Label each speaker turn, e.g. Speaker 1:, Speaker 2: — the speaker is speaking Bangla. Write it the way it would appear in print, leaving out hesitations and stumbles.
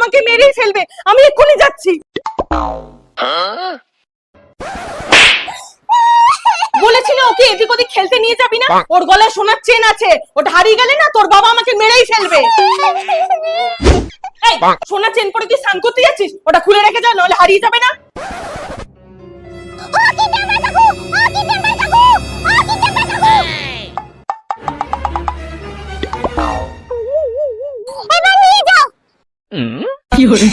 Speaker 1: আমাকে মেরেই ফেলবে। আমি এক্ষুনি যাচ্ছি। বলেছি না ওকে এদিক ওদিক খেলতে নিয়ে যাবি না। ওর গলায় সোনার চেন আছে, ওটা হারিয়ে গেলে না তোর বাবা আমাকে মেরেই ফেলবে। এই সোনার চেন পরে কি স্নান করতে যাচ্ছিস? ওটা খুলে রেখে যা, নাহলে হারিয়ে যাবে না।
Speaker 2: এবার নিয়ে যাও। কি হলো?